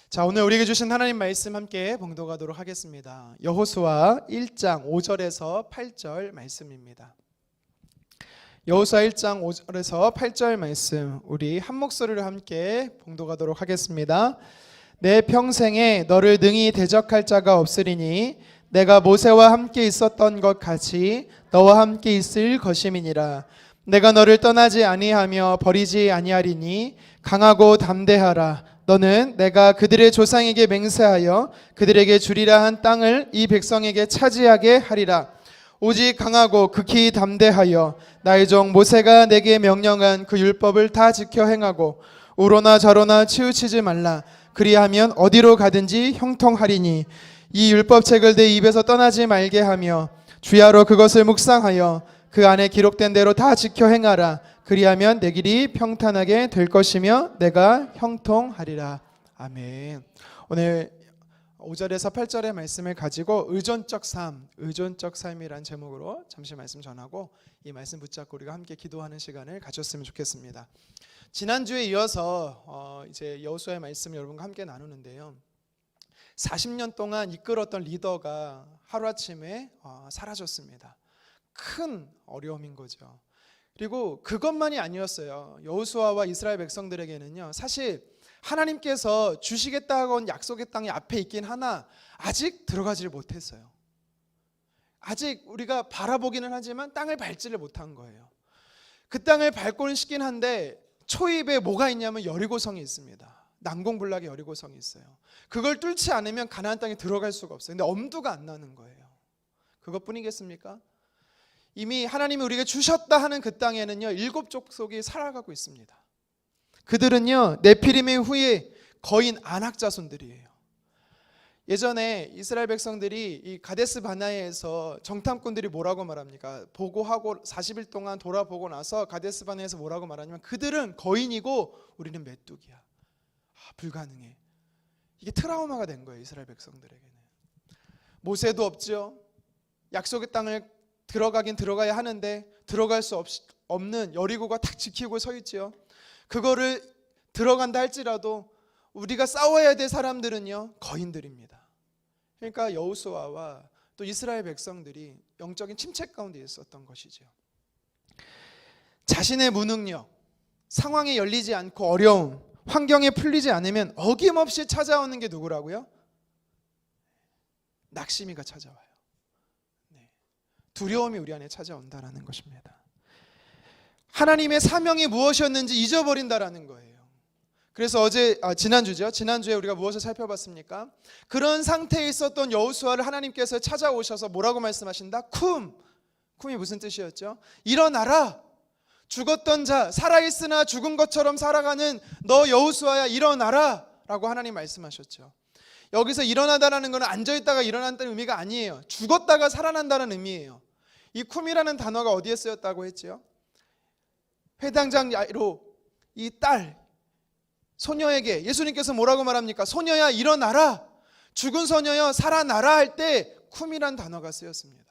자, 오늘 우리에게 주신 하나님 말씀 함께 봉독하도록 하겠습니다. 여호수아 1장 5절에서 8절 말씀입니다. 여호수아 1장 5절에서 8절 말씀, 우리 한 목소리로 함께 봉독하도록 하겠습니다. 내 평생에 너를 능히 대적할 자가 없으리니 내가 모세와 함께 있었던 것 같이 너와 함께 있을 것임이니라. 내가 너를 떠나지 아니하며 버리지 아니하리니 강하고 담대하라. 너는 내가 그들의 조상에게 맹세하여 그들에게 주리라 한 땅을 이 백성에게 차지하게 하리라. 오직 강하고 극히 담대하여 나의 종 모세가 내게 명령한 그 율법을 다 지켜 행하고 우로나 좌로나 치우치지 말라. 그리하면 어디로 가든지 형통하리니 이 율법책을 내 입에서 떠나지 말게 하며 주야로 그것을 묵상하여 그 안에 기록된 대로 다 지켜 행하라. 그리하면 내 길이 평탄하게 될 것이며 내가 형통하리라. 아멘. 오늘 5절에서 8절의 말씀을 가지고 의존적 삶이란 제목으로 잠시 말씀 전하고 이 말씀 붙잡고 우리가 함께 기도하는 시간을 가졌으면 좋겠습니다. 지난주에 이어서 이제 여호수아의 말씀 여러분과 함께 나누는데요. 40년 동안 이끌었던 리더가 하루아침에 사라졌습니다. 큰 어려움인 거죠. 그리고 그것만이 아니었어요. 여호수아와 이스라엘 백성들에게는요, 사실 하나님께서 주시겠다고 한 약속의 땅이 앞에 있긴 하나 아직 들어가지를 못했어요. 아직 우리가 바라보기는 하지만 땅을 밟지를 못한 거예요. 그 땅을 밟고는 싶긴 한데 초입에 뭐가 있냐면 여리고성이 있습니다. 난공불락의 여리고성이 있어요. 그걸 뚫지 않으면 가나안 땅에 들어갈 수가 없어요. 근데 엄두가 안 나는 거예요. 그것뿐이겠습니까? 이미 하나님이 우리에게 주셨다 하는 그 땅에는요, 7 족속이 살아가고 있습니다. 그들은요, 네피림의 후에 거인 아낙 자손들이에요. 예전에 이스라엘 백성들이 이 가데스 바네아에서 정탐꾼들이 뭐라고 말합니까? 보고하고 40일 동안 돌아보고 나서 가데스 바네아에서 뭐라고 말하냐면 그들은 거인이고 우리는 메뚜기야. 불가능해. 이게 트라우마가 된 거예요, 이스라엘 백성들에게는. 모세도 없죠. 약속의 땅을 들어가긴 들어가야 하는데 들어갈 수 없는 여리고가 딱 지키고 서 있죠. 그거를 들어간다 할지라도 우리가 싸워야 될 사람들은요, 거인들입니다. 그러니까 여호수아와 또 이스라엘 백성들이 영적인 침체 가운데 있었던 것이죠. 자신의 무능력, 상황이 열리지 않고 어려움, 환경에 풀리지 않으면 어김없이 찾아오는 게 누구라고요? 낙심이가 찾아와요. 두려움이 우리 안에 찾아온다라는 것입니다. 하나님의 사명이 무엇이었는지 잊어버린다라는 거예요. 그래서 지난주에 우리가 무엇을 살펴봤습니까? 그런 상태에 있었던 여호수아를 하나님께서 찾아오셔서 뭐라고 말씀하신다? 쿰이 무슨 뜻이었죠? 일어나라. 죽었던 자, 살아있으나 죽은 것처럼 살아가는 너 여호수아야, 일어나라 라고 하나님 말씀하셨죠. 여기서 일어나다라는 것은 앉아있다가 일어난다는 의미가 아니에요. 죽었다가 살아난다는 의미예요. 이 쿰이라는 단어가 어디에 쓰였다고 했죠? 회당장 야이로 이 딸 소녀에게 예수님께서 뭐라고 말합니까? 소녀야 일어나라, 죽은 소녀여 살아나라 할 때 쿰이란 단어가 쓰였습니다.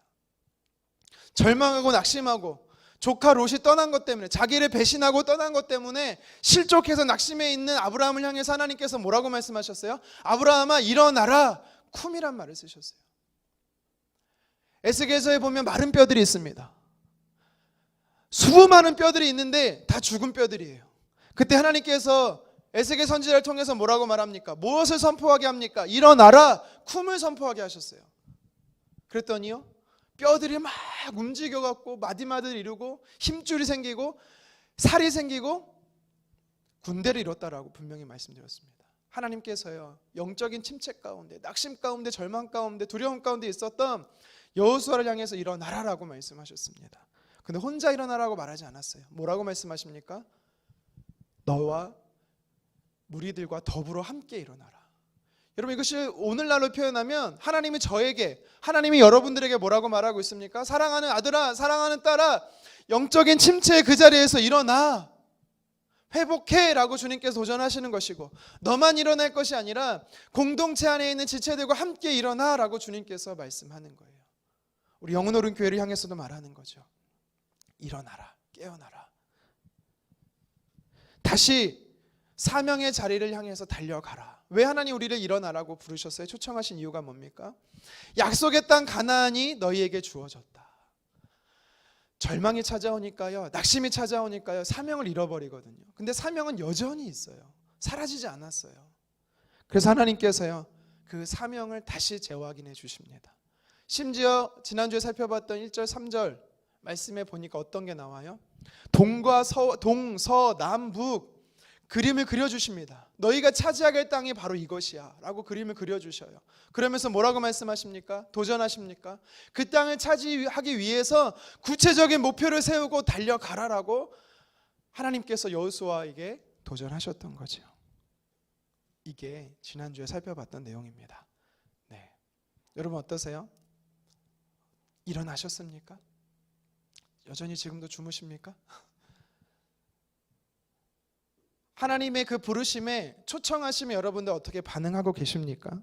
절망하고 낙심하고 조카 롯이 떠난 것 때문에, 자기를 배신하고 떠난 것 때문에 실족해서 낙심해 있는 아브라함을 향해서 하나님께서 뭐라고 말씀하셨어요? 아브라함아 일어나라, 쿰이란 말을 쓰셨어요. 에스겔서에 보면 마른 뼈들이 있습니다. 수많은 뼈들이 있는데 다 죽은 뼈들이에요. 그때 하나님께서 에스겔 선지자를 통해서 뭐라고 말합니까? 무엇을 선포하게 합니까? 일어나라, 쿰을 선포하게 하셨어요. 그랬더니요, 뼈들이 막 움직여갖고 마디마디를 이루고 힘줄이 생기고 살이 생기고 군대를 이뤘다라고 분명히 말씀드렸습니다. 하나님께서요, 영적인 침체 가운데, 낙심 가운데, 절망 가운데, 두려움 가운데 있었던 여호수아를 향해서 일어나라라고 말씀하셨습니다. 근데 혼자 일어나라고 말하지 않았어요. 뭐라고 말씀하십니까? 너와 무리들과 더불어 함께 일어나라. 여러분, 이것이 오늘날로 표현하면 하나님이 여러분들에게 뭐라고 말하고 있습니까? 사랑하는 아들아, 사랑하는 딸아, 영적인 침체의 그 자리에서 일어나, 회복해 라고 주님께서 도전하시는 것이고, 너만 일어날 것이 아니라 공동체 안에 있는 지체들과 함께 일어나 라고 주님께서 말씀하는 거예요. 우리 영혼오른 교회를 향해서도 말하는 거죠. 일어나라, 깨어나라. 다시 사명의 자리를 향해서 달려가라. 왜 하나님 우리를 일어나라고 부르셨어요? 초청하신 이유가 뭡니까? 약속의 땅 가나안이 너희에게 주어졌다. 절망이 찾아오니까요, 낙심이 찾아오니까요, 사명을 잃어버리거든요. 근데 사명은 여전히 있어요. 사라지지 않았어요. 그래서 하나님께서요, 그 사명을 다시 재확인해 주십니다. 심지어 지난주에 살펴봤던 1절 3절 말씀에 보니까 어떤 게 나와요? 동과 동서 남북 그림을 그려주십니다. 너희가 차지하게 할 땅이 바로 이것이야 라고 그림을 그려주셔요. 그러면서 뭐라고 말씀하십니까? 도전하십니까? 그 땅을 차지하기 위해서 구체적인 목표를 세우고 달려가라라고 하나님께서 여호수아에게 도전하셨던 거죠. 이게 지난주에 살펴봤던 내용입니다. 네. 여러분 어떠세요? 일어나셨습니까? 여전히 지금도 주무십니까? 하나님의 그 부르심에 초청하심에 여러분들 어떻게 반응하고 계십니까?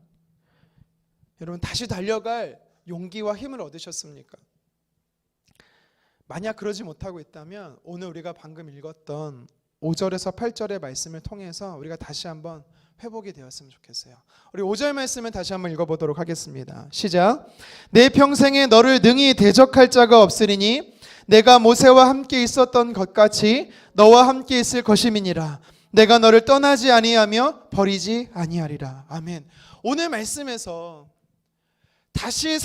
여러분 다시 달려갈 용기와 힘을 얻으셨습니까? 만약 그러지 못하고 있다면 오늘 우리가 방금 읽었던 5절에서 8절의 말씀을 통해서 우리가 다시 한번 회복이 되었으면 좋겠어요. 우리 5절 말씀을 다시 한번 읽어보도록 하겠습니다. 시작. 내 평생에 너를 능히 대적할 자가 없으리니 내가 모세와 함께 있었던 것 같이 너와 함께 있을 것임이니라. 내가 너를 떠나지 아니하며 버리지 아니하리라. 아멘. 오늘 말씀에서 다시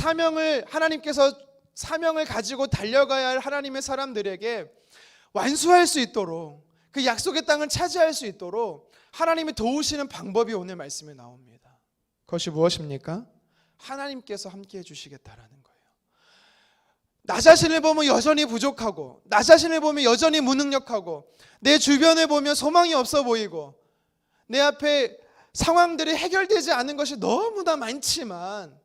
하나님께서 사명을 가지고 달려가야 할 하나님의 사람들에게 완수할 수 있도록, 그 약속의 땅을 차지할 수 있도록 하나님이 도우시는 방법이 오늘 말씀에 나옵니다. 그것이 무엇입니까? 하나님께서 함께 해주시겠다라는 거예요. 나 자신을 보면 여전히 부족하고, 나 자신을 보면 여전히 무능력하고, 내 주변을 보면 소망이 없어 보이고, 내 앞에 상황들이 해결되지 않은 것이 너무나 많지만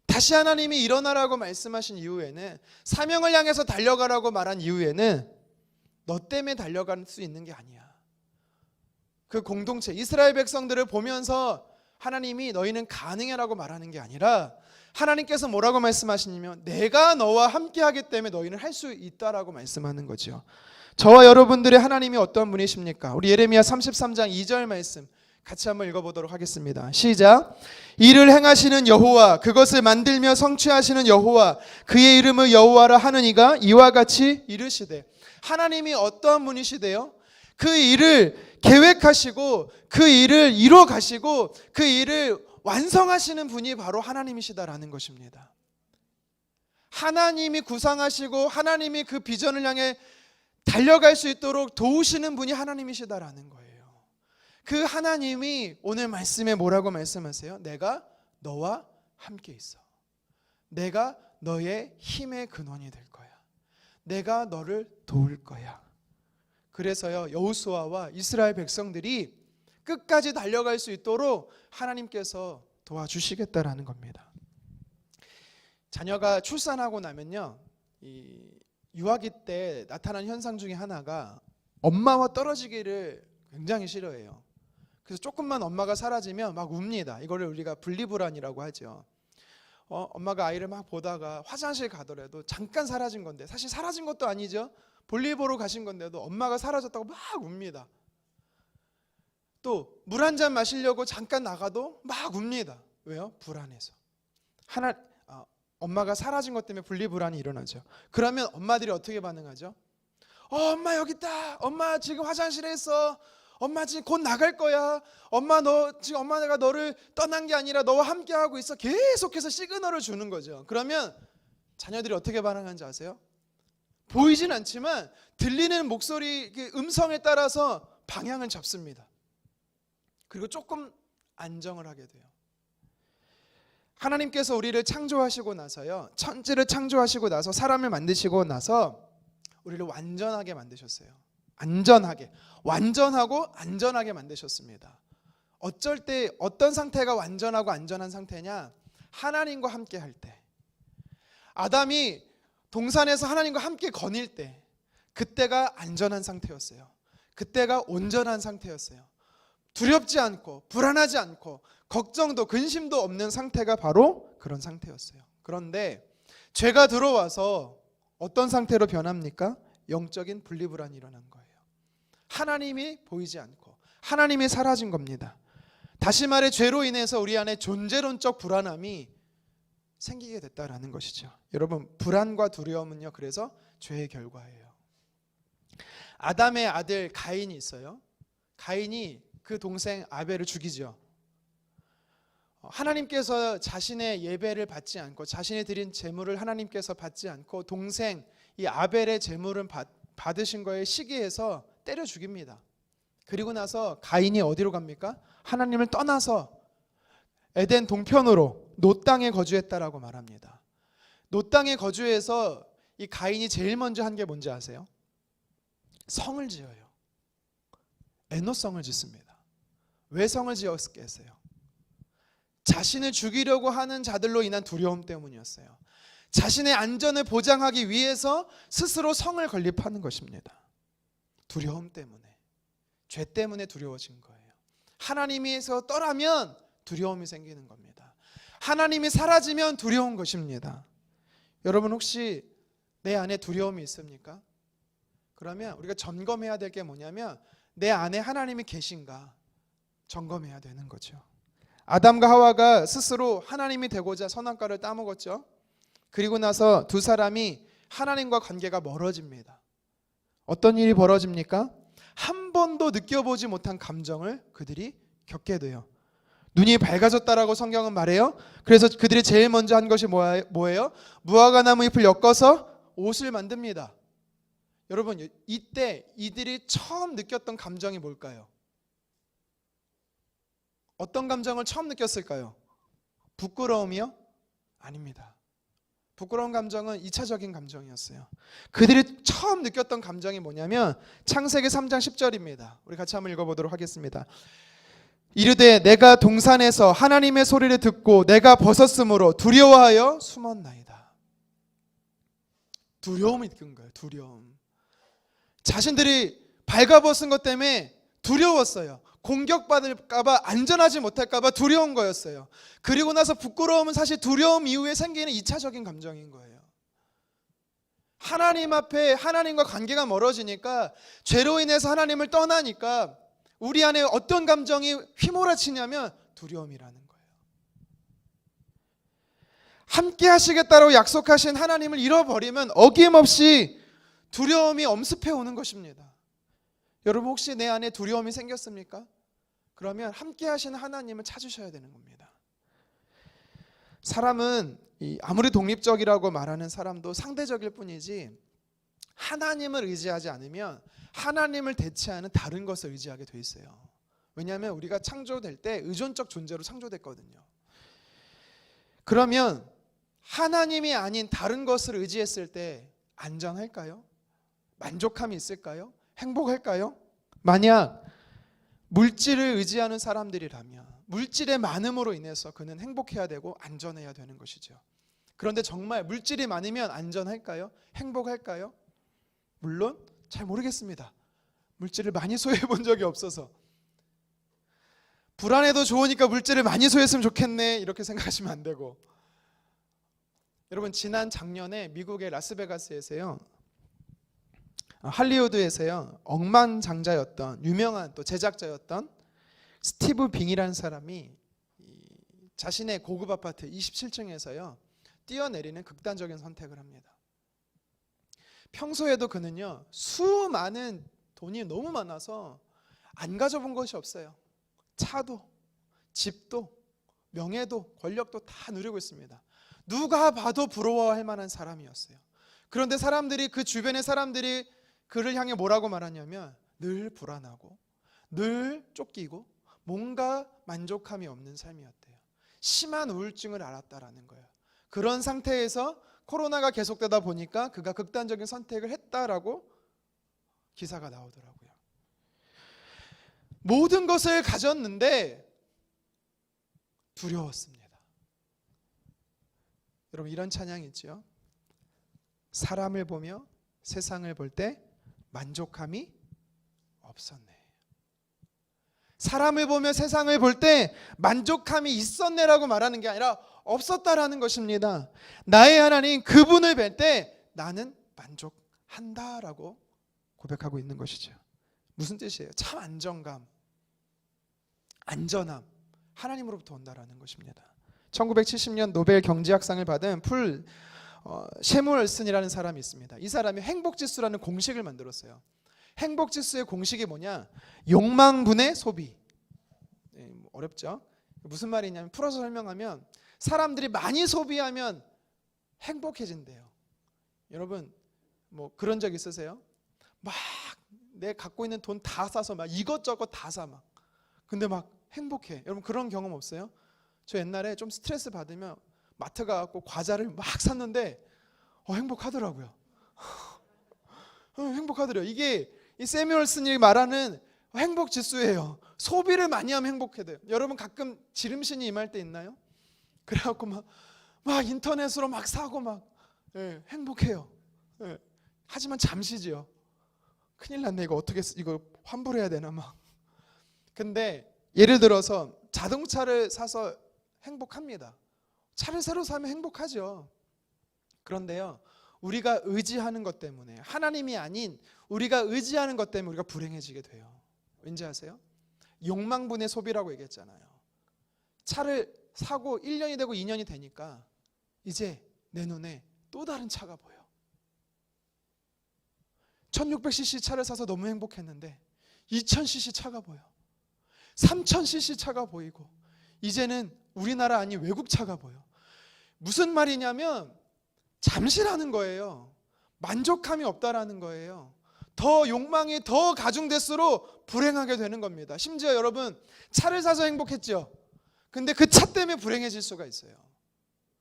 다시 하나님이 일어나라고 말씀하신 이후에는, 사명을 향해서 달려가라고 말한 이후에는 너 때문에 달려갈 수 있는 게 아니야. 그 공동체 이스라엘 백성들을 보면서 하나님이 너희는 가능해라고 말하는 게 아니라 하나님께서 뭐라고 말씀하시냐면 내가 너와 함께하기 때문에 너희는 할 수 있다라고 말씀하는 거죠. 저와 여러분들의 하나님이 어떤 분이십니까? 우리 예레미야 33장 2절 말씀 같이 한번 읽어보도록 하겠습니다. 시작. 이를 행하시는 여호와, 그것을 만들며 성취하시는 여호와, 그의 이름을 여호와라 하느니가 이와 같이 이르시되. 하나님이 어떠한 분이시대요? 그 일을 계획하시고 그 일을 이루어 가시고 그 일을 완성하시는 분이 바로 하나님이시다라는 것입니다. 하나님이 구상하시고 하나님이 그 비전을 향해 달려갈 수 있도록 도우시는 분이 하나님이시다라는 거예요. 그 하나님이 오늘 말씀에 뭐라고 말씀하세요? 내가 너와 함께 있어. 내가 너의 힘의 근원이 될 거야. 내가 너를 도울 거야. 그래서요, 여호수아와 이스라엘 백성들이 끝까지 달려갈 수 있도록 하나님께서 도와주시겠다라는 겁니다. 자녀가 출산하고 나면요, 이 유아기 때 나타나는 현상 중에 하나가 엄마와 떨어지기를 굉장히 싫어해요. 그래서 조금만 엄마가 사라지면 막 웁니다. 이거를 우리가 분리불안이라고 하죠. 엄마가 아이를 막 보다가 화장실 가더라도 잠깐 사라진 건데, 사실 사라진 것도 아니죠. 볼일 보러 가신 건데도 엄마가 사라졌다고 막 웁니다. 또 물 한 잔 마시려고 잠깐 나가도 막 웁니다. 왜요? 불안해서. 엄마가 사라진 것 때문에 분리불안이 일어나죠. 그러면 엄마들이 어떻게 반응하죠? 엄마 여기 있다. 엄마 지금 화장실에 있어. 엄마 지금 곧 나갈 거야. 엄마 지금 엄마가 너를 떠난 게 아니라 너와 함께 하고 있어. 계속해서 시그널을 주는 거죠. 그러면 자녀들이 어떻게 반응하는지 아세요? 보이진 않지만 들리는 목소리, 음성에 따라서 방향을 잡습니다. 그리고 조금 안정을 하게 돼요. 하나님께서 우리를 창조하시고 나서요, 천지를 창조하시고 나서 사람을 만드시고 나서 우리를 완전하게 만드셨어요. 안전하게, 완전하고 안전하게 만드셨습니다. 어쩔 때 어떤 상태가 완전하고 안전한 상태냐? 하나님과 함께 할 때. 아담이 동산에서 하나님과 함께 거닐 때, 그때가 안전한 상태였어요. 그때가 온전한 상태였어요. 두렵지 않고 불안하지 않고 걱정도 근심도 없는 상태가 바로 그런 상태였어요. 그런데 죄가 들어와서 어떤 상태로 변합니까? 영적인 분리불안이 일어난 거예요. 하나님이 보이지 않고 하나님이 사라진 겁니다. 다시 말해 죄로 인해서 우리 안에 존재론적 불안함이 생기게 됐다라는 것이죠. 여러분, 불안과 두려움은요, 그래서 죄의 결과예요. 아담의 아들 가인이 있어요. 가인이 그 동생 아벨을 죽이죠. 하나님께서 자신의 예배를 받지 않고 자신이 드린 제물을 하나님께서 받지 않고 동생 이 아벨의 제물을 받으신 거에 시기해서 때려 죽입니다. 그리고 나서 가인이 어디로 갑니까? 하나님을 떠나서 에덴 동편으로 놋 땅에 거주했다라고 말합니다. 놋 땅에 거주해서 이 가인이 제일 먼저 한 게 뭔지 아세요? 성을 지어요. 에노성을 짓습니다. 왜 성을 지었겠어요? 자신을 죽이려고 하는 자들로 인한 두려움 때문이었어요. 자신의 안전을 보장하기 위해서 스스로 성을 건립하는 것입니다. 두려움 때문에, 죄 때문에 두려워진 거예요. 하나님에서 떠나면 두려움이 생기는 겁니다. 하나님이 사라지면 두려운 것입니다. 여러분, 혹시 내 안에 두려움이 있습니까? 그러면 우리가 점검해야 될 게 뭐냐면 내 안에 하나님이 계신가 점검해야 되는 거죠. 아담과 하와가 스스로 하나님이 되고자 선악과를 따먹었죠. 그리고 나서 두 사람이 하나님과 관계가 멀어집니다. 어떤 일이 벌어집니까? 한 번도 느껴보지 못한 감정을 그들이 겪게 돼요. 눈이 밝아졌다라고 성경은 말해요. 그래서 그들이 제일 먼저 한 것이 뭐예요? 무화과 나무 잎을 엮어서 옷을 만듭니다. 여러분, 이때 이들이 처음 느꼈던 감정이 뭘까요? 어떤 감정을 처음 느꼈을까요? 부끄러움이요? 아닙니다. 부끄러운 감정은 2차적인 감정이었어요. 그들이 처음 느꼈던 감정이 뭐냐면 창세기 3장 10절입니다. 우리 같이 한번 읽어보도록 하겠습니다. 이르되 내가 동산에서 하나님의 소리를 듣고 내가 벗었으므로 두려워하여 숨었나이다. 두려움이 느낀 거예요. 두려움. 자신들이 발가벗은 것 때문에 두려웠어요. 공격받을까봐, 안전하지 못할까봐 두려운 거였어요. 그리고 나서 부끄러움은 사실 두려움 이후에 생기는 2차적인 감정인 거예요. 하나님 앞에 하나님과 관계가 멀어지니까, 죄로 인해서 하나님을 떠나니까 우리 안에 어떤 감정이 휘몰아치냐면 두려움이라는 거예요. 함께 하시겠다고 약속하신 하나님을 잃어버리면 어김없이 두려움이 엄습해 오는 것입니다. 여러분, 혹시 내 안에 두려움이 생겼습니까? 그러면 함께 하시는 하나님을 찾으셔야 되는 겁니다. 사람은 아무리 독립적이라고 말하는 사람도 상대적일 뿐이지 하나님을 의지하지 않으면 하나님을 대체하는 다른 것을 의지하게 돼 있어요. 왜냐하면 우리가 창조될 때 의존적 존재로 창조됐거든요. 그러면 하나님이 아닌 다른 것을 의지했을 때 안전할까요? 만족함이 있을까요? 행복할까요? 만약 물질을 의지하는 사람들이라면 물질의 많음으로 인해서 그는 행복해야 되고 안전해야 되는 것이죠. 그런데 정말 물질이 많으면 안전할까요? 행복할까요? 물론 잘 모르겠습니다. 물질을 많이 소유해 본 적이 없어서. 불안해도 좋으니까 물질을 많이 소유했으면 좋겠네 이렇게 생각하시면 안 되고. 여러분, 지난 작년에 미국의 라스베가스에서요, 할리우드에서요, 억만장자였던 유명한 또 제작자였던 스티브 빙이라는 사람이 자신의 고급 아파트 27층에서요 뛰어내리는 극단적인 선택을 합니다. 평소에도 그는요 수많은 돈이 너무 많아서 안 가져본 것이 없어요. 차도, 집도, 명예도, 권력도 다 누리고 있습니다. 누가 봐도 부러워할 만한 사람이었어요. 그런데 사람들이, 그 주변의 사람들이 그를 향해 뭐라고 말하냐면 늘 불안하고 늘 쫓기고 뭔가 만족함이 없는 삶이었대요. 심한 우울증을 앓았다라는 거예요. 그런 상태에서 코로나가 계속되다 보니까 그가 극단적인 선택을 했다라고 기사가 나오더라고요. 모든 것을 가졌는데 두려웠습니다. 여러분, 이런 찬양이 있죠. 사람을 보며 세상을 볼 때 만족함이 없었네. 사람을 보며 세상을 볼 때 만족함이 있었네라고 말하는 게 아니라 없었다라는 것입니다. 나의 하나님, 그분을 뵐 때 나는 만족한다라고 고백하고 있는 것이죠. 무슨 뜻이에요? 참 안정감, 안전함, 하나님으로부터 온다라는 것입니다. 1970년 노벨 경제학상을 받은 셰무얼슨이라는 사람이 있습니다. 이 사람이 행복지수라는 공식을 만들었어요. 행복지수의 공식이 뭐냐? 욕망분의 소비. 어렵죠? 무슨 말이냐면 풀어서 설명하면 사람들이 많이 소비하면 행복해진대요. 여러분 뭐 그런 적 있으세요? 막 내 갖고 있는 돈 다 사서 막 이것저것 다 사 막. 근데 막 행복해. 여러분 그런 경험 없어요? 저 옛날에 좀 스트레스 받으면 마트 가갖고 과자를 막 샀는데 행복하더라고요. 행복하더래요. 이게 이 세뮤얼슨이 말하는 행복 지수예요. 소비를 많이 하면 행복해 돼요. 여러분 가끔 지름신이 임할 때 있나요? 그래갖고 막 인터넷으로 막 사고 막 행복해요. 하지만 잠시지요. 큰일 났네. 이거 환불해야 되나 막. 근데 예를 들어서 자동차를 사서 행복합니다. 차를 새로 사면 행복하죠. 그런데요, 우리가 의지하는 것 때문에, 하나님이 아닌 우리가 의지하는 것 때문에 우리가 불행해지게 돼요. 왠지 아세요? 욕망분의 소비라고 얘기했잖아요. 차를 사고 1년이 되고 2년이 되니까 이제 내 눈에 또 다른 차가 보여. 1600cc 차를 사서 너무 행복했는데 2000cc 차가 보여. 3000cc 차가 보이고 이제는 우리나라 아닌 외국 차가 보여. 무슨 말이냐면 잠시라는 거예요. 만족함이 없다라는 거예요. 더 욕망이 더 가중될수록 불행하게 되는 겁니다. 심지어 여러분 차를 사서 행복했죠. 근데 그 차 때문에 불행해질 수가 있어요.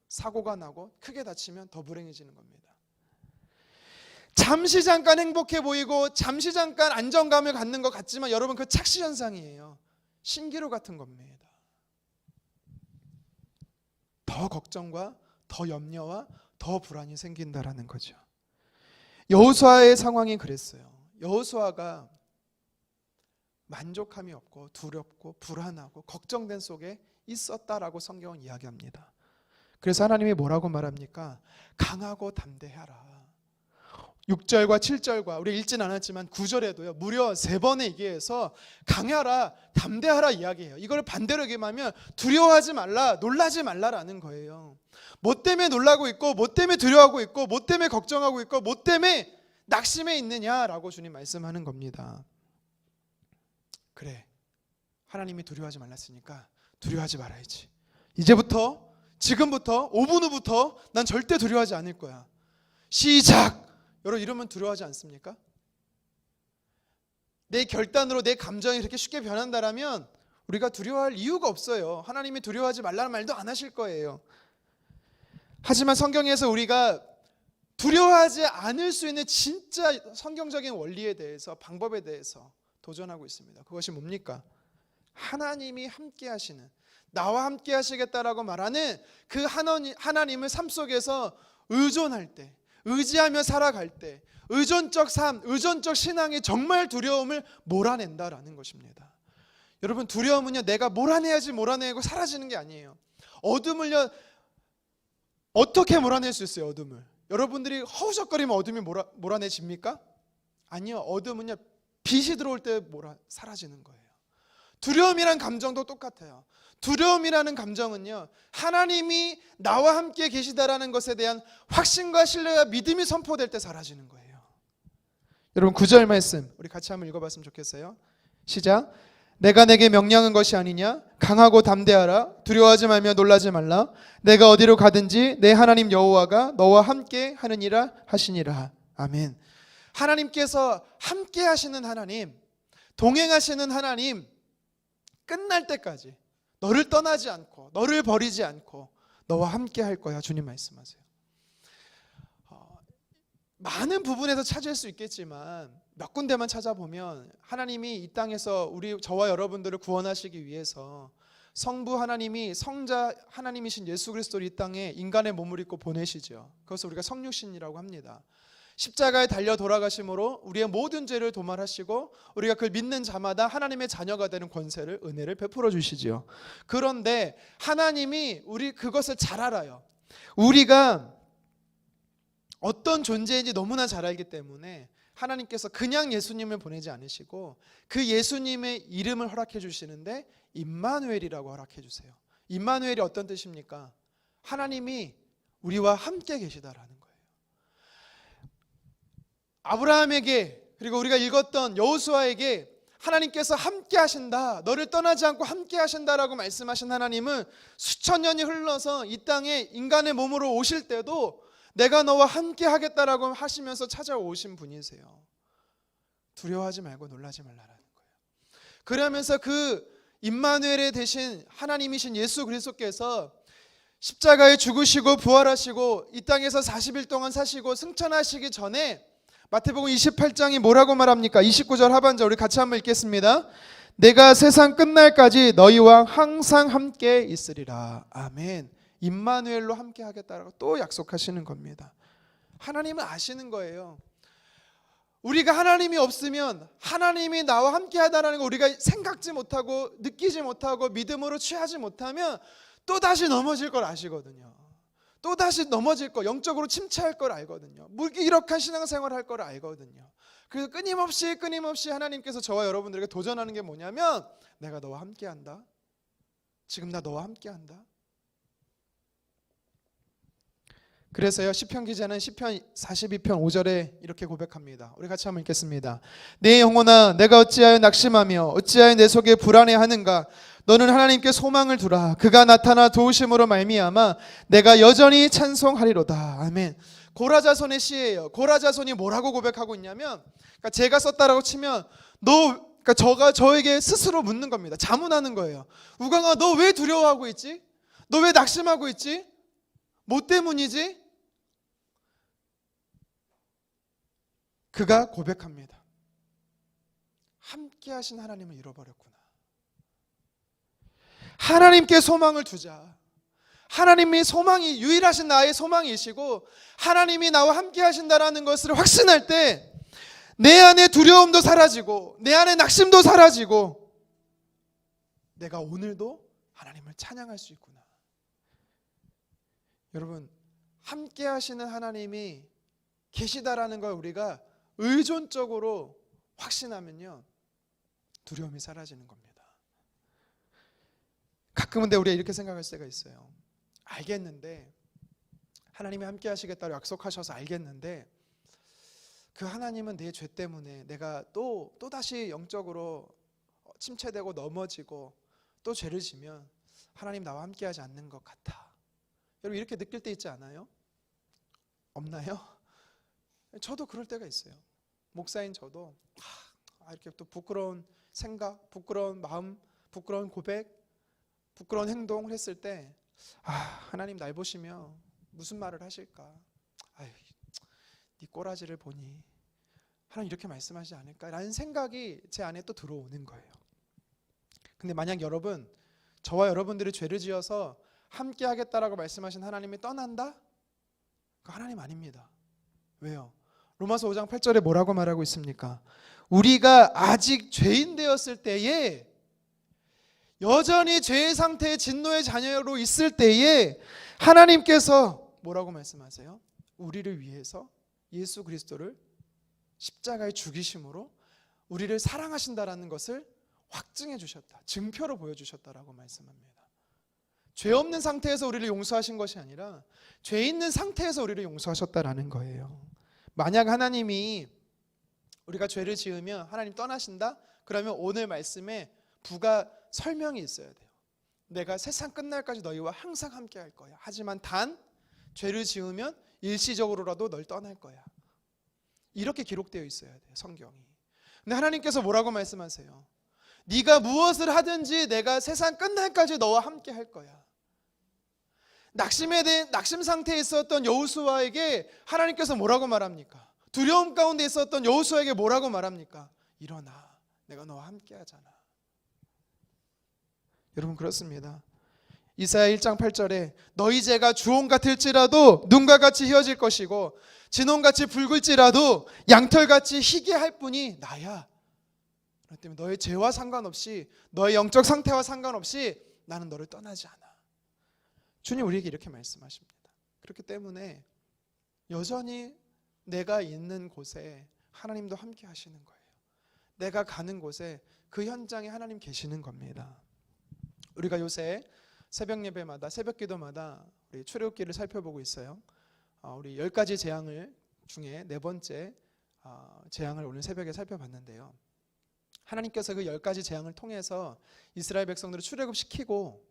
사고가 나고 크게 다치면 더 불행해지는 겁니다. 잠시 잠깐 행복해 보이고 잠시 잠깐 안정감을 갖는 것 같지만 여러분 그 착시현상이에요. 신기루 같은 겁니다. 더 걱정과 더 염려와 더 불안이 생긴다라는 거죠. 여호수아의 상황이 그랬어요. 여호수아가 만족함이 없고 두렵고 불안하고 걱정된 속에 있었다라고 성경은 이야기합니다. 그래서 하나님이 뭐라고 말합니까? 강하고 담대하라. 6절과 7절과 우리 읽진 않았지만 9절에도요 무려 3번에 얘기해서 강하라 담대하라 이야기해요. 이걸 반대로 얘기하면 두려워하지 말라 놀라지 말라라는 거예요. 뭐 때문에 놀라고 있고 뭐 때문에 두려워하고 있고 뭐 때문에 걱정하고 있고 뭐 때문에 낙심해 있느냐라고 주님 말씀하는 겁니다. 그래, 하나님이 두려워하지 말랐으니까 두려워하지 말아야지. 이제부터 지금부터 5분 후부터 난 절대 두려워하지 않을 거야. 시작! 여러분 이러면 두려워하지 않습니까? 내 결단으로 내 감정이 그렇게 쉽게 변한다라면 우리가 두려워할 이유가 없어요. 하나님이 두려워하지 말라는 말도 안 하실 거예요. 하지만 성경에서 우리가 두려워하지 않을 수 있는 진짜 성경적인 원리에 대해서 방법에 대해서 도전하고 있습니다. 그것이 뭡니까? 하나님이 함께 하시는, 나와 함께 하시겠다라고 말하는 그 하나님을 삶 속에서 의존할 때, 의지하며 살아갈 때 의존적 삶, 의존적 신앙이 정말 두려움을 몰아낸다라는 것입니다. 여러분 두려움은요 내가 몰아내야지 몰아내고 사라지는 게 아니에요. 어둠을요 어떻게 몰아낼 수 있어요? 어둠을 여러분들이 허우적거리면 어둠이 몰아내집니까? 아니요. 어둠은요 빛이 들어올 때 사라지는 거예요. 두려움이란 감정도 똑같아요. 두려움이라는 감정은요 하나님이 나와 함께 계시다라는 것에 대한 확신과 신뢰와 믿음이 선포될 때 사라지는 거예요. 여러분 9절 말씀 우리 같이 한번 읽어봤으면 좋겠어요. 시작. 내가 내게 명령한 것이 아니냐? 강하고 담대하라. 두려워하지 말며 놀라지 말라. 내가 어디로 가든지 내 하나님 여호와가 너와 함께 하느니라 하시니라. 아멘. 하나님께서 함께 하시는 하나님, 동행하시는 하나님, 끝날 때까지 너를 떠나지 않고 너를 버리지 않고 너와 함께 할 거야. 주님 말씀하세요. 많은 부분에서 찾을 수 있겠지만 몇 군데만 찾아보면 하나님이 이 땅에서 저와 여러분들을 구원하시기 위해서 성부 하나님이 성자 하나님이신 예수 그리스도를 이 땅에 인간의 몸을 입고 보내시죠. 그것을 우리가 성육신이라고 합니다. 십자가에 달려 돌아가심으로 우리의 모든 죄를 도말하시고 우리가 그걸 믿는 자마다 하나님의 자녀가 되는 권세를, 은혜를 베풀어 주시지요. 그런데 하나님이 우리 그것을 잘 알아요. 우리가 어떤 존재인지 너무나 잘 알기 때문에 하나님께서 그냥 예수님을 보내지 않으시고 그 예수님의 이름을 허락해 주시는데 임마누엘이라고 허락해 주세요. 임마누엘이 어떤 뜻입니까? 하나님이 우리와 함께 계시다라는 거예요. 아브라함에게, 그리고 우리가 읽었던 여호수아에게 하나님께서 함께 하신다, 너를 떠나지 않고 함께 하신다라고 말씀하신 하나님은 수천 년이 흘러서 이 땅에 인간의 몸으로 오실 때도 내가 너와 함께 하겠다라고 하시면서 찾아오신 분이세요. 두려워하지 말고 놀라지 말라라는 거예요. 그러면서 그 임마누엘의 대신 하나님이신 예수 그리스도께서 십자가에 죽으시고 부활하시고 이 땅에서 40일 동안 사시고 승천하시기 전에 마태복음 28장이 뭐라고 말합니까? 29절 하반절 우리 같이 한번 읽겠습니다. 내가 세상 끝날까지 너희와 항상 함께 있으리라. 아멘. 임마누엘로 함께 하겠다라고 또 약속하시는 겁니다. 하나님은 아시는 거예요. 우리가 하나님이 없으면 하나님이 나와 함께 하다라는 거 우리가 생각지 못하고 느끼지 못하고 믿음으로 취하지 못하면 또다시 넘어질 걸 아시거든요. 또다시 넘어질 거, 영적으로 침체할 걸 알거든요. 무기력한 신앙생활 할 걸 알거든요. 그래서 끊임없이 하나님께서 저와 여러분들에게 도전하는 게 뭐냐면 내가 너와 함께 한다. 지금 나 너와 함께 한다. 그래서요, 시편 기자는 시편 42편 5절에 이렇게 고백합니다. 우리 같이 한번 읽겠습니다. 내 영혼아, 내가 어찌하여 낙심하며 어찌하여 내 속에 불안해하는가? 너는 하나님께 소망을 두라. 그가 나타나 도우심으로 말미암아 내가 여전히 찬송하리로다. 아멘. 고라자손의 시예요. 고라자손이 뭐라고 고백하고 있냐면, 그러니까 제가 썼다라고 치면 그러니까 저가 저에게 스스로 묻는 겁니다. 자문하는 거예요. 우강아, 너 왜 두려워하고 있지? 너 왜 낙심하고 있지? 뭐 때문이지? 그가 고백합니다. 함께 하신 하나님을 잃어버렸구나. 하나님께 소망을 두자. 하나님이 소망이, 유일하신 나의 소망이시고 하나님이 나와 함께 하신다라는 것을 확신할 때 내 안에 두려움도 사라지고 내 안에 낙심도 사라지고 내가 오늘도 하나님을 찬양할 수 있구나. 여러분, 함께 하시는 하나님이 계시다라는 걸 우리가 의존적으로 확신하면요, 두려움이 사라지는 겁니다. 가끔은 우리가 이렇게 생각할 때가 있어요. 알겠는데, 하나님이 함께 하시겠다고 약속하셔서 알겠는데 그 하나님은 내 죄 때문에 내가 또다시 영적으로 침체되고 넘어지고 또 죄를 지면 하나님 나와 함께 하지 않는 것 같아. 여러분, 이렇게 느낄 때 있지 않아요? 없나요? 저도 그럴 때가 있어요. 목사인 저도 이렇게 또 부끄러운 생각, 부끄러운 마음, 부끄러운 고백, 부끄러운 행동을 했을 때 하나님 날 보시며 무슨 말을 하실까? 네 꼬라지를 보니 하나님 이렇게 말씀하지 않을까라는 생각이 제 안에 또 들어오는 거예요. 근데 만약 여러분, 저와 여러분들이 죄를 지어서 함께 하겠다라고 말씀하신 하나님이 떠난다? 그 하나님 아닙니다. 왜요? 로마서 5장 8절에 뭐라고 말하고 있습니까? 우리가 아직 죄인 되었을 때에, 여전히 죄의 상태의 진노의 자녀로 있을 때에 하나님께서 뭐라고 말씀하세요? 우리를 위해서 예수 그리스도를 십자가에 죽이심으로 우리를 사랑하신다라는 것을 확증해 주셨다. 증표로 보여주셨다라고 말씀합니다. 죄 없는 상태에서 우리를 용서하신 것이 아니라 죄 있는 상태에서 우리를 용서하셨다라는 거예요. 만약 하나님이 우리가 죄를 지으면 하나님 떠나신다? 그러면 오늘 말씀에 부가 설명이 있어야 돼요. 내가 세상 끝날까지 너희와 항상 함께 할 거야. 하지만 단 죄를 지으면 일시적으로라도 널 떠날 거야. 이렇게 기록되어 있어야 돼요, 성경이. 근데 하나님께서 뭐라고 말씀하세요? 네가 무엇을 하든지 내가 세상 끝날까지 너와 함께 할 거야. 낙심 상태에 있었던 여호수아에게 하나님께서 뭐라고 말합니까? 두려움 가운데 있었던 여호수아에게 뭐라고 말합니까? 일어나, 내가 너와 함께 하잖아. 여러분, 그렇습니다. 이사야 1장 8절에 너희 죄가 주홍 같을지라도 눈과 같이 희어질 것이고 진홍같이 붉을지라도 양털같이 희게 할 뿐이 나야. 그렇기 때문에 너의 죄와 상관없이, 너의 영적 상태와 상관없이 나는 너를 떠나지 않아. 주님 우리에게 이렇게 말씀하십니다. 그렇기 때문에 여전히 내가 있는 곳에 하나님도 함께 하시는 거예요. 내가 가는 곳에 그 현장에 하나님 계시는 겁니다. 우리가 요새 새벽 예배마다 새벽 기도마다 우리 출애굽기를 살펴보고 있어요. 우리 10가지 재앙을 중에 네 번째 재앙을 오늘 새벽에 살펴봤는데요. 하나님께서 그 10가지 재앙을 통해서 이스라엘 백성들을 출애굽시키고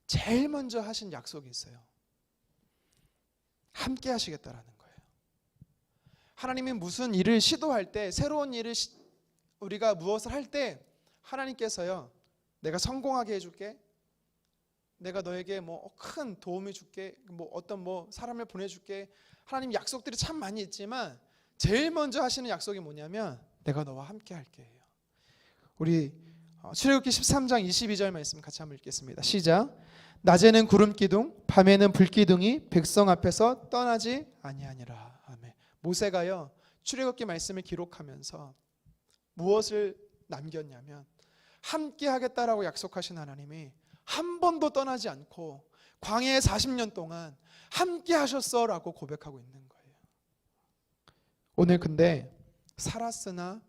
제일 먼저 하신 약속이 있어요. 함께 하시겠다라는 거예요. 하나님이 무슨 일을 시도할 때, 새로운 일을 우리가 무엇을 할 때 하나님께서요, 내가 성공하게 해줄게, 내가 너에게 큰 도움이 줄게, 어떤 사람을 보내줄게. 하나님 약속들이 참 많이 있지만 제일 먼저 하시는 약속이 뭐냐면 내가 너와 함께 할게 해요. 우리 출애굽기 13장 22절 말씀 같이 한번 읽겠습니다. 시작. 낮에는 구름 기둥, 밤에는 불 기둥이 백성 앞에서 떠나지 아니하니라. 아멘. 모세가요, 출애굽기 말씀을 기록하면서 무엇을 남겼냐면 함께 하겠다라고 약속하신 하나님이 한 번도 떠나지 않고 광야에 40년 동안 함께 하셨어라고 고백하고 있는 거예요. 오늘 근데 살았으나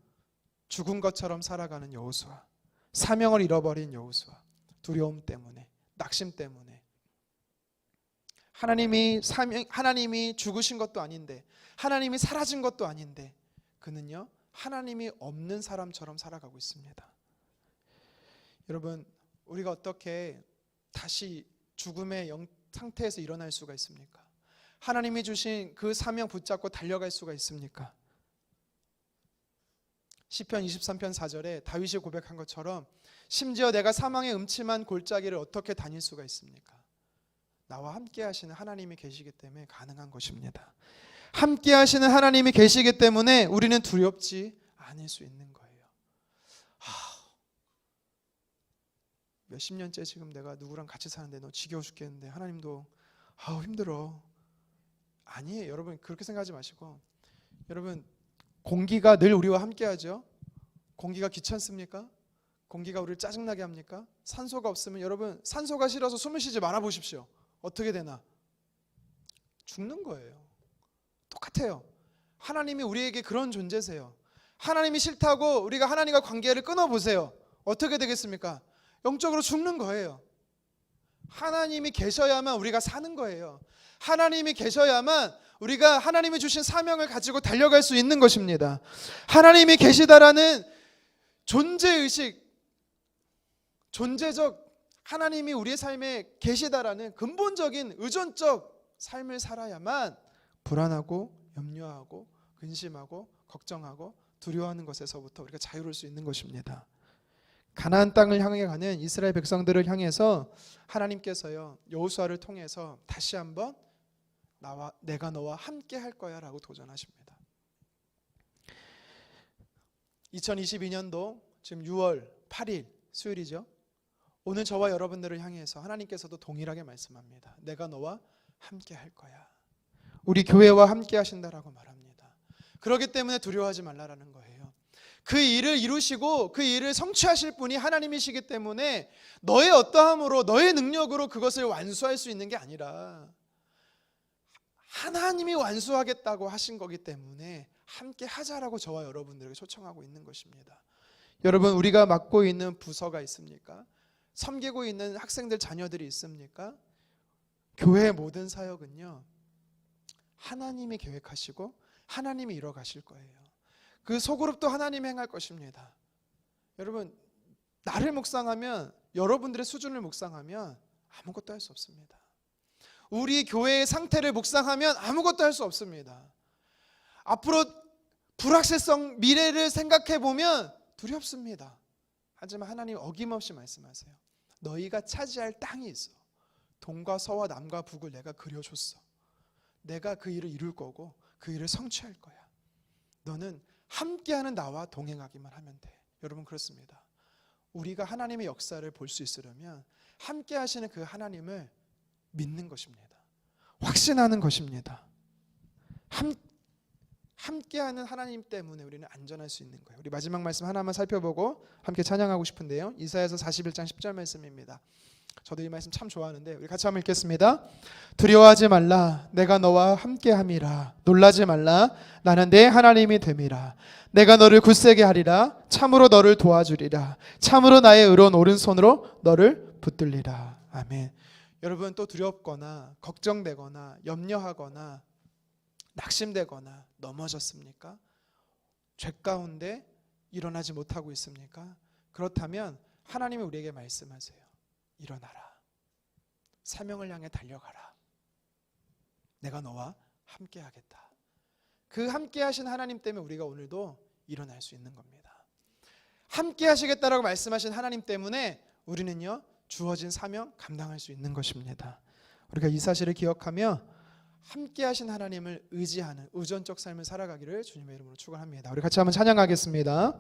죽은 것처럼 살아가는 여호수아, 사명을 잃어버린 여호수아, 두려움 때문에, 낙심 때문에, 하나님이 죽으신 것도 아닌데, 하나님이 사라진 것도 아닌데, 그는요 하나님이 없는 사람처럼 살아가고 있습니다. 여러분, 우리가 어떻게 다시 죽음의 상태에서 일어날 수가 있습니까? 하나님이 주신 그 사명 붙잡고 달려갈 수가 있습니까? 시편 23편 4절에 다윗이 고백한 것처럼 심지어 내가 사망의 음침한 골짜기를 어떻게 다닐 수가 있습니까? 나와 함께 하시는 하나님이 계시기 때문에 가능한 것입니다. 함께 하시는 하나님이 계시기 때문에 우리는 두렵지 않을 수 있는 거예요. 몇십 년째 지금 내가 누구랑 같이 사는데 너 지겨워 죽겠는데 하나님도 힘들어. 아니에요. 여러분 그렇게 생각하지 마시고, 여러분 공기가 늘 우리와 함께 하죠. 공기가 귀찮습니까? 공기가 우리를 짜증나게 합니까? 산소가 없으면, 여러분 산소가 싫어서 숨을 쉬지 말아 보십시오. 어떻게 되나? 죽는 거예요. 똑같아요. 하나님이 우리에게 그런 존재세요. 하나님이 싫다고 우리가 하나님과 관계를 끊어보세요. 어떻게 되겠습니까? 영적으로 죽는 거예요. 하나님이 계셔야만 우리가 사는 거예요. 하나님이 계셔야만 우리가 하나님이 주신 사명을 가지고 달려갈 수 있는 것입니다. 하나님이 계시다라는 존재의식, 존재적 하나님이 우리의 삶에 계시다라는 근본적인 의존적 삶을 살아야만 불안하고 염려하고 근심하고 걱정하고 두려워하는 것에서부터 우리가 자유로울 수 있는 것입니다. 가나안 땅을 향해 가는 이스라엘 백성들을 향해서 하나님께서요 여호수아를 통해서 다시 한번 내가 너와 함께 할 거야 라고 도전하십니다. 2022년도 지금 6월 8일 수요일이죠. 오늘 저와 여러분들을 향해서 하나님께서도 동일하게 말씀합니다. 내가 너와 함께 할 거야. 우리 교회와 함께 하신다라고 말합니다. 그렇기 때문에 두려워하지 말라라는 거예요. 그 일을 이루시고 그 일을 성취하실 분이 하나님이시기 때문에 너의 어떠함으로, 너의 능력으로 그것을 완수할 수 있는 게 아니라 하나님이 완수하겠다고 하신 거기 때문에 함께 하자라고 저와 여러분들에게 초청하고 있는 것입니다. 여러분, 우리가 맡고 있는 부서가 있습니까? 섬기고 있는 학생들 자녀들이 있습니까? 교회의 모든 사역은요 하나님이 계획하시고 하나님이 이뤄가실 거예요. 그 소그룹도 하나님이 행할 것입니다. 여러분, 나를 묵상하면, 여러분들의 수준을 묵상하면 아무것도 할 수 없습니다. 우리 교회의 상태를 묵상하면 아무것도 할 수 없습니다. 앞으로 불확실성, 미래를 생각해 보면 두렵습니다. 하지만 하나님 어김없이 말씀하세요. 너희가 차지할 땅이 있어. 동과 서와 남과 북을 내가 그려줬어. 내가 그 일을 이룰 거고 그 일을 성취할 거야. 너는 함께하는 나와 동행하기만 하면 돼. 여러분, 그렇습니다. 우리가 하나님의 역사를 볼 수 있으려면 함께 하시는 그 하나님을 믿는 것입니다. 확신하는 것입니다. 함께하는 하나님 때문에 우리는 안전할 수 있는 거예요. 우리 마지막 말씀 하나만 살펴보고 함께 찬양하고 싶은데요. 이사야서 41장 10절 말씀입니다. 저도 이 말씀 참 좋아하는데 우리 같이 한번 읽겠습니다. 두려워하지 말라 내가 너와 함께함이라. 놀라지 말라 나는 내 하나님이 됨이라. 내가 너를 굳세게 하리라. 참으로 너를 도와주리라. 참으로 나의 의로운 오른손으로 너를 붙들리라. 아멘. 여러분 또 두렵거나 걱정되거나 염려하거나 낙심되거나 넘어졌습니까? 죄 가운데 일어나지 못하고 있습니까? 그렇다면 하나님이 우리에게 말씀하세요. 일어나라. 사명을 향해 달려가라. 내가 너와 함께 하겠다. 그 함께 하신 하나님 때문에 우리가 오늘도 일어날 수 있는 겁니다. 함께 하시겠다라고 말씀하신 하나님 때문에 우리는요 주어진 사명 감당할 수 있는 것입니다. 우리가 이 사실을 기억하며 함께 하신 하나님을 의지하는 의존적 삶을 살아가기를 주님의 이름으로 축원합니다. 우리 같이 한번 찬양하겠습니다.